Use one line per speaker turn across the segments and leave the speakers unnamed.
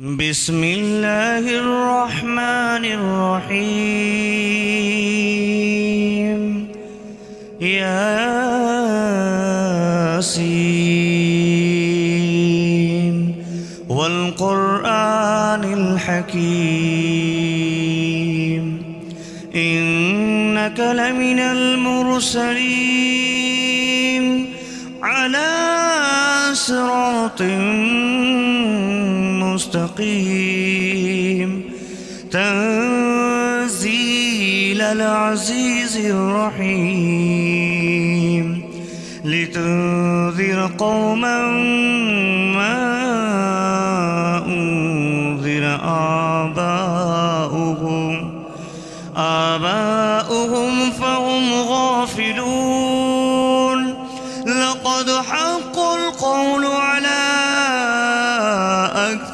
بسم الله الرحمن الرحيم ياسين والقرآن الحكيم إنك لمن المرسلين على صراط مستقيم تنزيل العزيز الرحيم لتنذر قوما ما أنذر آباؤهم فهم غافلون لقد حق القول على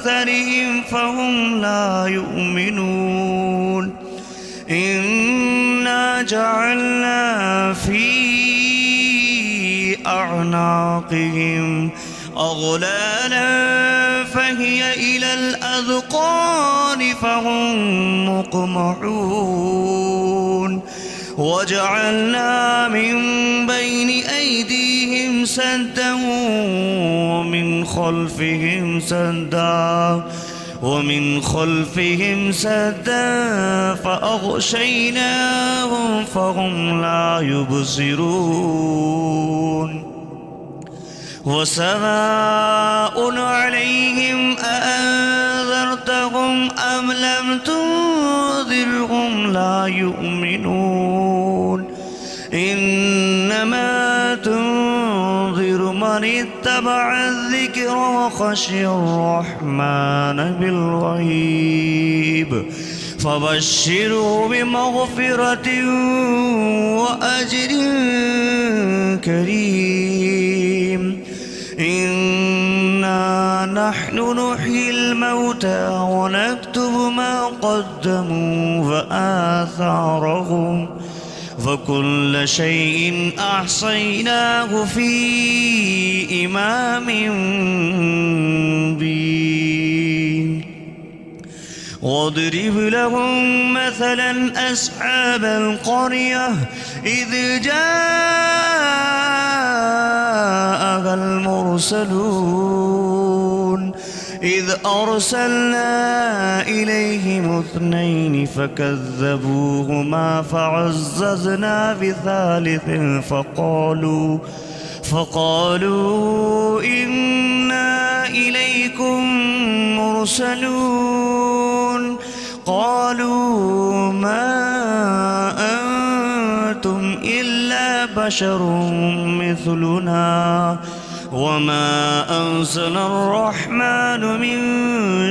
أكثرهم فهم لا يؤمنون إنا جعلنا في أعناقهم أغلالا فهي إلى الأذقان فهم مقمحون وجعلنا من بين أيديهم سدا ومن خلفهم سدا فأغشيناهم فهم لا يبصرون وسواء عليهم أأنذرتهم أم لم تنذرهم لا يؤمنون إنما تنذر من اتبع الذكر وخشي الرحمن بالغيب فبشره بمغفرة وأجر كريم إنا نحن نحيي الموتى ونكتب ما قدموا وآثارهم وكل شيء أحصيناه في إمام مبين واضرب لهم مثلا أصحاب القرية إذ جاءها المرسلون إذ أرسلنا إليهم 2 فكذبوهما فعززنا بثالث فقالوا إنا إليكم مرسلون قالوا ما أنتم إلا بشر مثلنا وما أنزل الرحمن من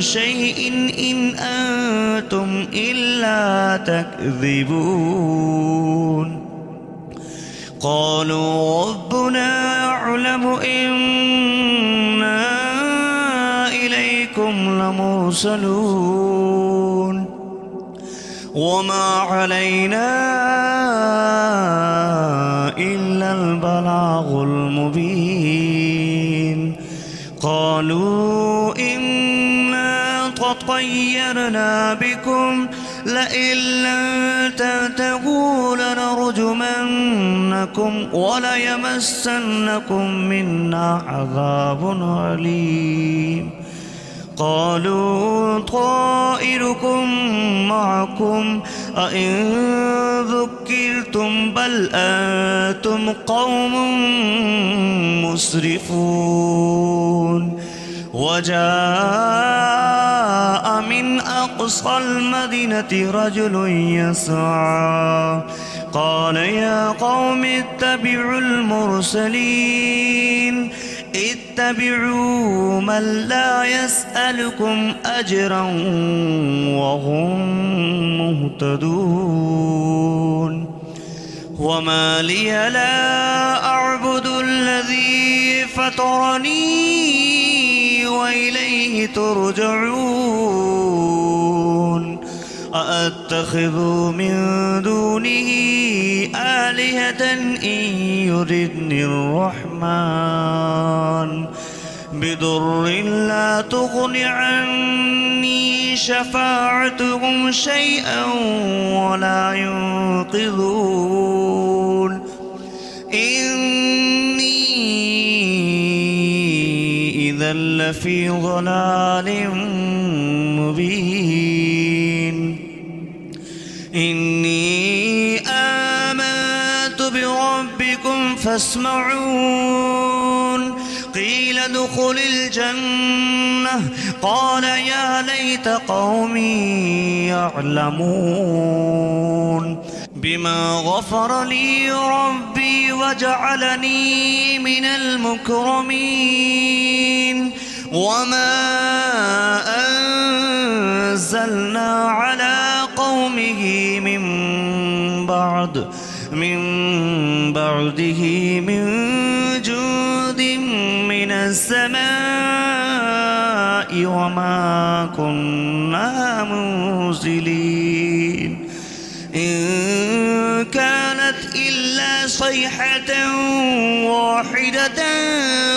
شيء إن أنتم إلا تكذبون قالوا ربنا يعلم إنا إليكم لمرسلون وما علينا إلا البلاغ المبين قالوا إنا تطيرنا بكم لئن لم تنتهوا لنرجمنكم وليمسنكم منا عذاب أليم قالوا طائركم معكم أئن ذكرتم بل أنتم قوم مسرفون وجاء من أقصى المدينة رجل يسعى قال يا قوم اتبعوا المرسلين اتبعوا من لا يسألكم أجرا وهم مهتدون وما لي لا أعبد الذي فطرني وإليه ترجعون أأتخذ من دونه آلهة إن يردني الرحمن بضر لا تغن عني شفاعتهم شيئا ولا ينقذون إني إذا لفي ضلال مبين إني آمنت بربكم فاسمعون قيل ادخل الجنة قال يا ليت قومي يعلمون بما غفر لي ربي وجعلني من المكرمين وما أنزلنا على قومه من بعده من جود من السماء وما كنا منزلين إن كانت إلا صيحة واحدة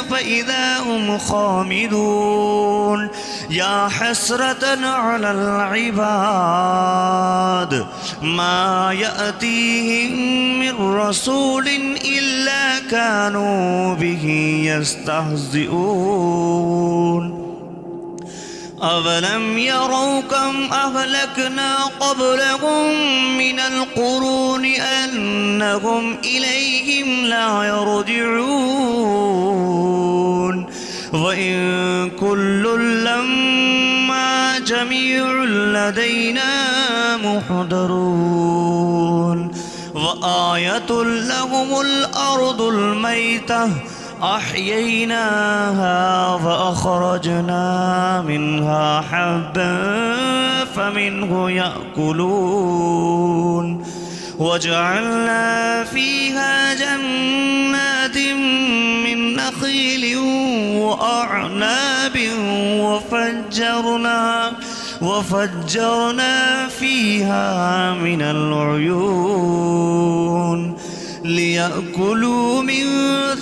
فإذا هم خامدون يا حسرة على العباد ما يأتيهم من رسول إلا كانوا به يستهزئون أَوَلَمْ يَرَوْا كَمْ أَهْلَكْنَا قَبْلَهُمْ مِنَ الْقُرُونِ أَنَّهُمْ إِلَيْهِمْ لَا يَرْجِعُونَ وَإِنْ كُلٌّ لَمَّا جَمِيعٌ لَدَيْنَا مُحْضَرُونَ وَآيَةٌ لَهُمُ الْأَرْضُ الْمَيْتَةُ أحييناها فأخرجنا منها حبا فمنه يأكلون وجعلنا فيها جنات من نخيل وأعناب وفجرنا فيها من العيون ليأكلوا من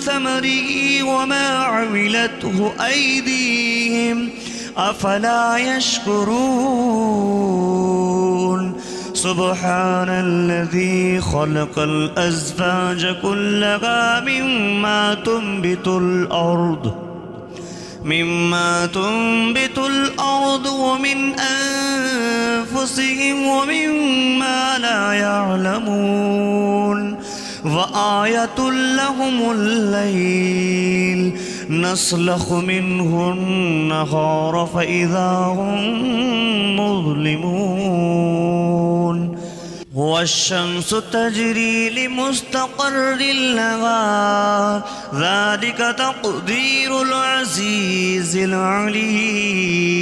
ثمره وما عملته أيديهم أفلا يشكرون سبحان الذي خلق الأزواج كلها مما تنبت الأرض ومن أنفسهم ومما لا يعلمون وآية لهم الليل نسلخ منه النهار فإذا هم مظلمون والشمس تجري لمستقر لها ذلك تقدير العزيز العليم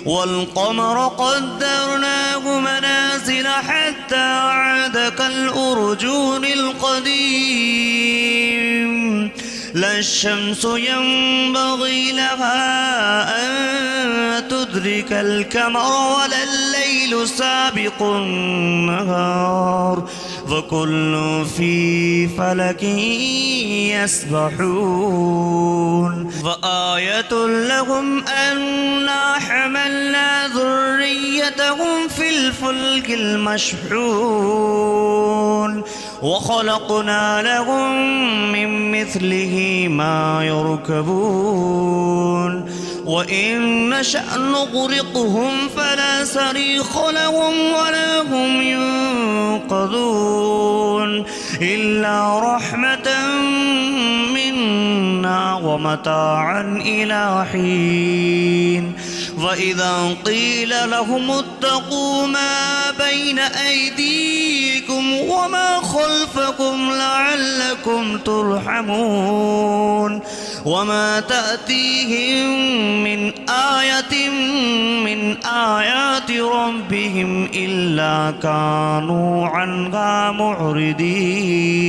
والقمر قدرناه منازل حتى عاد كالأرجون القديم لا الشمس ينبغي لها أن تدرك القمر ولا الليل سابق النهار وكل في فلك يسبحون وآية لهم أنا حملنا ذريتهم في الفلك المشحون وخلقنا لهم من مثله ما يركبون وإن نشأ نغرقهم فلا صريخ لهم ولا هم ينقذون إلا رحمة منا ومتاعا إلى حين وإذا قيل لهم اتقوا ما بين أيديكم وما خلفكم لعلكم ترحمون وما تأتيهم من آية من آيات ربهم إلا كانوا عنها معرضين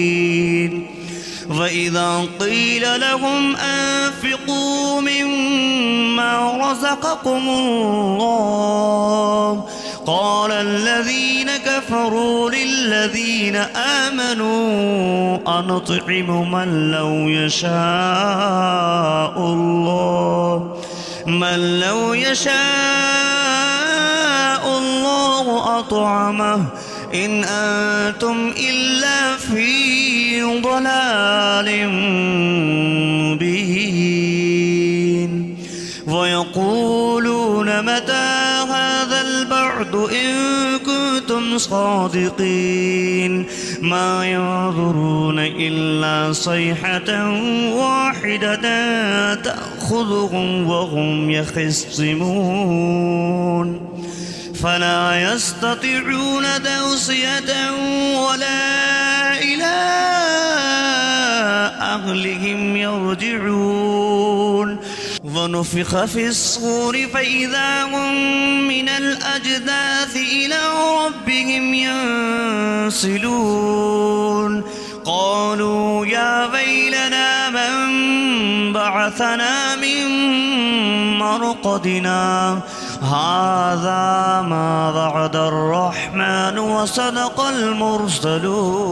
وإذا قيل لهم أنفقوا مما رزقكم الله قال الذين كفروا للذين آمنوا أنطعم من لو يشاء يشاء الله أطعمه إن أنتم إلا في ضلال مبين ويقولون متى هذا البعد إن كنتم صادقين ما ينظرون إلا صيحة واحدة تأخذهم وهم يخصمون فلا يستطيعون توصية ولا إلى أهلهم يرجعون ونفخ في الصور فإذا هم من الأجداث إلى ربهم ينسلون قالوا يا ويلنا من بعثنا من مرقدنا هذا ما وعد الرحمن وصدق المرسلون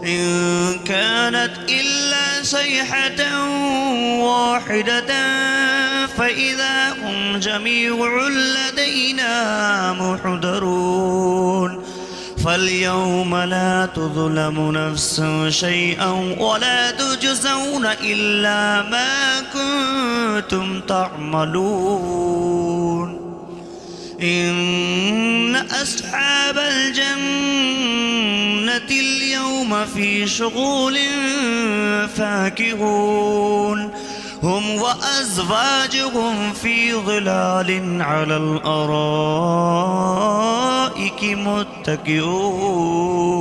إن كانت إلا صيحة واحدة فإذا هم جميع لدينا محضرون فاليوم لا تظلم نفس شيئا ولا تجزون إلا ما كنتم تعملون إن أصحاب الجنة اليوم في شغل فاكهون هم وأزواجهم في ظلال على الأرائك متكئون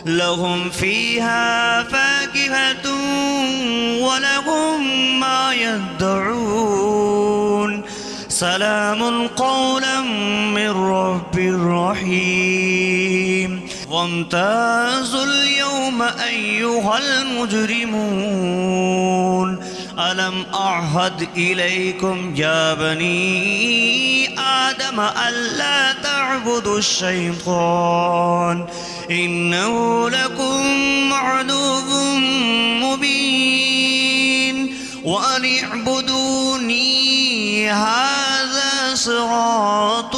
لهم فيها فاكهة ولهم ما يدعون سلام قولا من رب رحيم وامتازوا اليوم أيها المجرمون ألم أعهد إليكم يا بني آدم ألا تعبدوا الشيطان إنه لكم عدو مبين وأن اعبدوني هذا صراط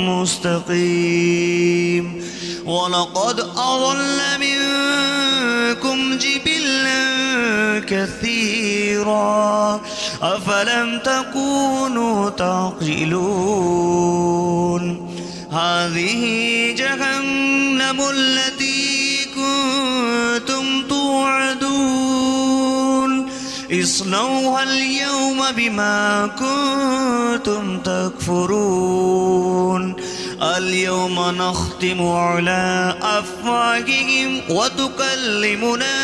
مستقيم ولقد أضل منكم جبلا كثيرا أفلم تكونوا تعقلون هذه جهنم التي كنتم توعدون اصلوها اليوم بما كنتم تكفرون اليوم نختم على أفواههم وتكلمنا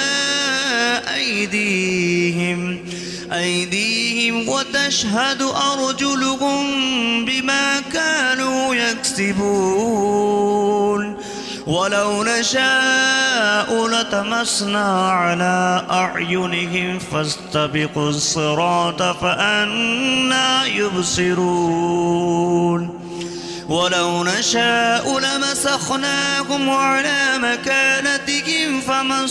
أيديهم وتشهد أرجلهم بما كانوا يكسبون ولو نشاء لطمسنا على أعينهم فاستبقوا الصراط فأنى يبصرون ولو نشاء لمسخناهم على مكانتهم فما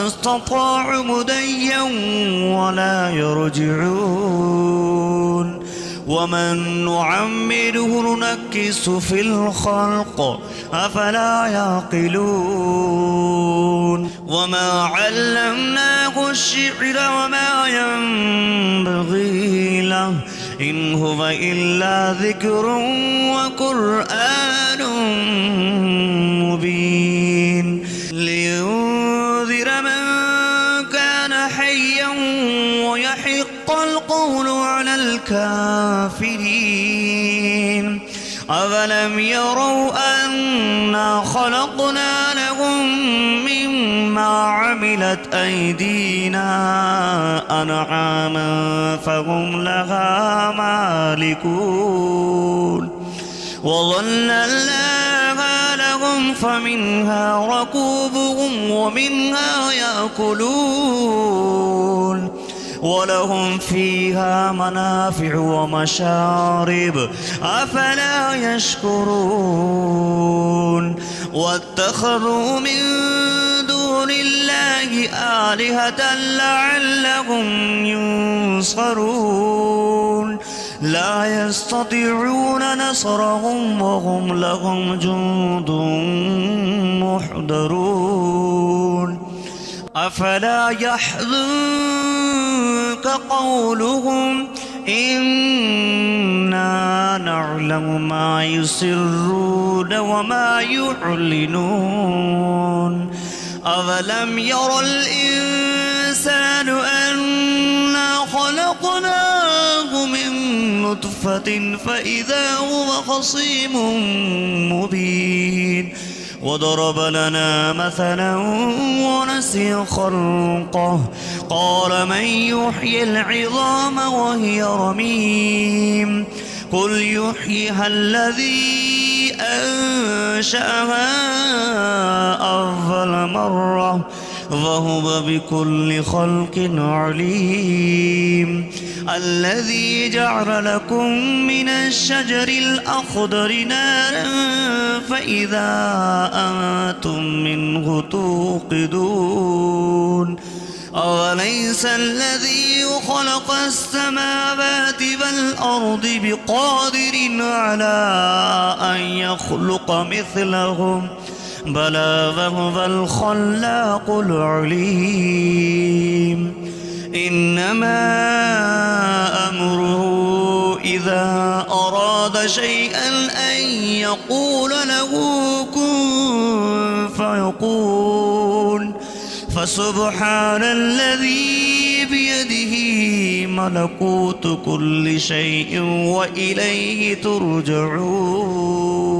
استطاعوا مديا ولا يرجعون ومن نعمره ننكس في الخلق أفلا يعقلون وما علمناه الشعر وما ينبغي له إن هو إلا ذكر وقرآن مبين لينذر من كان حيا ويحق القول على الكافرين أفلم يروا أنا خلقنا لهم مما عملت أيدينا أنعاما فهم لها مالكون وظللناها لهم فمنها ركوبهم ومنها يأكلون ولهم فيها منافع ومشارب أفلا يشكرون واتخذوا من دون الله آلهة لعلهم ينصرون ينصرون لا يستطيعون نصرهم وهم لهم جند محضرون أفلا يحزنك قولهم إنا نعلم ما يسرون وما يعلنون أولم ير الإنسان أنا خلقناه من نطفة فإذا هو خصيم مبين وضرب لنا مثلا ونسي خلقه قال من يحيي العظام وهي رميم قل يحييها الذي أنشأها أول مرة وهو بكل خلق عليم الذي جعل لكم من الشجر الأخضر نارا فإذا أنتم منه توقدون أوليس الذي خلق السماوات والأرض بقادر على أن يخلق مثلهم بلى وهو الخلاق العليم إنما أمره إذا أراد شيئا أن يقول له كن فيكون فسبحان الذي بيده ملكوت كل شيء وإليه ترجعون.